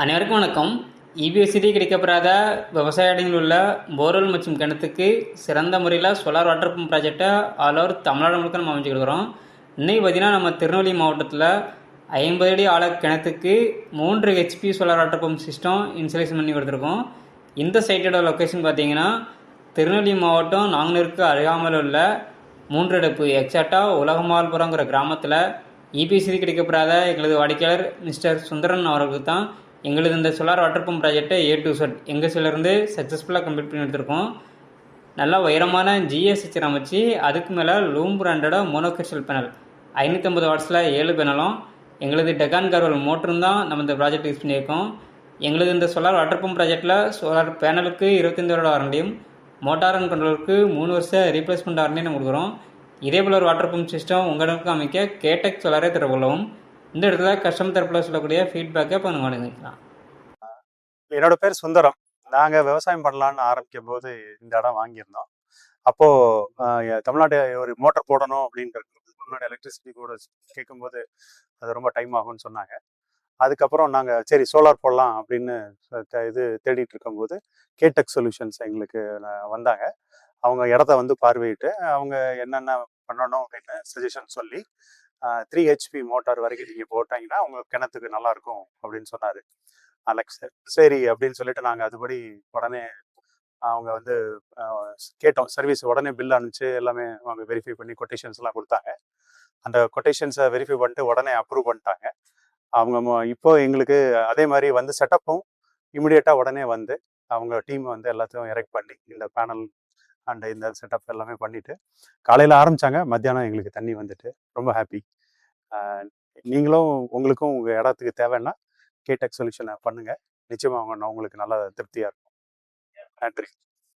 அனைவருக்கும் வணக்கம். இபிஎஸ்சிடி கிடைக்கப்பெறாத விவசாய இடங்களில் உள்ள போர்வெல் மற்றும் கிணத்துக்கு சிறந்த முறையில் சோலார் வாட்டர் பம்ப் ப்ராஜெக்டை ஆல் ஓவர் தமிழ்நாடு முழுக்க நம்ம அமைச்சுக்கிறோம். இன்றைக்கி பார்த்தீங்கன்னா நம்ம திருநெல்வேலி மாவட்டத்தில் 50 அடி ஆழ கிணத்துக்கு 3 HP solar water pump system installation பண்ணி கொடுத்துருக்கோம். இந்த சைட்டோட லொக்கேஷன் பார்த்தீங்கன்னா திருநெல்வேலி மாவட்டம் நாங்குநேருக்கு அருகாமல் உள்ள மூன்றடுப்பு எக்ஸாக்டாக உலகமால்புரங்கிற கிராமத்தில் இபிஎஸ்சிடி கிடைக்கப்பெறாத எங்களது வாடிக்கையாளர் மிஸ்டர் சுந்தரன் அவர்களுக்கு தான் எங்களது இந்த சோலார் வாட்டர் பம்ப் ப்ராஜெக்டை A to Z எங்கள் சைட்லேருந்து சக்ஸஸ்ஃபுல்லாக கம்ப்ளீட் பண்ணி எடுத்திருக்கோம். நல்லா உயரமான ஜிஎஸ்ஹெச் அமைச்சு அதுக்கு மேலே லூம் பிராண்டோட மோனோகிறிஸ்டல் பேனல் 550 வாட்ஸில் 7 பேனலும் எங்களது டெகான் கார்வல் மோட்டரும் தான் நம்ம இந்த ப்ராஜெக்ட் யூஸ் பண்ணியிருக்கோம். எங்களது இந்த சோலார் வாட்டர் பம்ப் ப்ராஜெக்டில் சோலார் பேனலுக்கு 25 வருட வாரண்டியும் மோட்டார் அண்ட் கண்ட்ரோலுக்கு 3 வருஷ ரீப்ளேஸ்மெண்ட் வாரண்டியும் நம்ம கொடுக்குறோம். இதே போல் ஒரு வாட்டர் பம்ப் சிஸ்டம் உங்களுக்கு அமைக்க கேடெக் சோலாரே திறவுள்ளவும். இந்த இடத்துல கஸ்டமர் தரப்பில் சொல்லக்கூடிய ஃபீட்பேக்கை இப்போ நம்ம நினைக்கலாம். என்னோட பேர் சுந்தரம். நாங்கள் விவசாயம் பண்ணலான்னு ஆரம்பிக்கும் போது இந்த இடம் வாங்கியிருந்தோம். அப்போது தமிழ்நாடு ஒரு மோட்டர் போடணும் அப்படின்றது தமிழ்நாடு எலக்ட்ரிசிட்டி கூட கேட்கும்போது அது ரொம்ப டைம் ஆகும்னு சொன்னாங்க. அதுக்கப்புறம் நாங்கள் சரி சோலார் போடலாம் அப்படின்னு இது தேடிட்டு இருக்கும்போது கேடெக் சொல்யூஷன்ஸ் எங்களுக்கு வந்தாங்க. அவங்க இடத்த வந்து பார்வையிட்டு அவங்க என்னென்ன பண்ணணும் அப்படின்னு சஜஷன் சொல்லி 3 ஹெச்பி மோட்டார் வரைக்கும் நீங்கள் போட்டாங்கன்னா உங்க கிணத்துக்கு நல்லா இருக்கும் அப்படின்னு சொன்னார் அலெக்ஸ். சரி அப்படின்னு சொல்லிட்டு நாங்கள் அதுபடி உடனே அவங்க வந்து கேட்டோம். சர்வீஸ் உடனே பில் அனுப்பிச்சு எல்லாமே அவங்க வெரிஃபை பண்ணி கொட்டேஷன்ஸ்லாம் கொடுத்தாங்க. அந்த கொட்டேஷன்ஸை வெரிஃபை பண்ணிட்டு உடனே அப்ரூவ் பண்ணிட்டாங்க. அவங்க இப்போ எங்களுக்கு அதே மாதிரி வந்து செட்டப்பும் இமிடியேட்டாக உடனே வந்து அவங்க டீம் வந்து எல்லாத்தையும் எரெக்ட் பண்ணி இந்த பேனல் அண்ட் இந்த செட்டப் எல்லாமே பண்ணிட்டு காலையில் ஆரம்பித்தாங்க. மத்தியானம் எங்களுக்கு தண்ணி வந்துட்டு ரொம்ப ஹாப்பி. நீங்களும் உங்களுக்கும் உங்கள் இடத்துக்கு தேவைன்னா கேடெக் சொல்யூஷனை பண்ணுங்கள். நிச்சயமாக உங்களுக்கு நல்ல திருப்தியாக இருக்கும். நன்றி.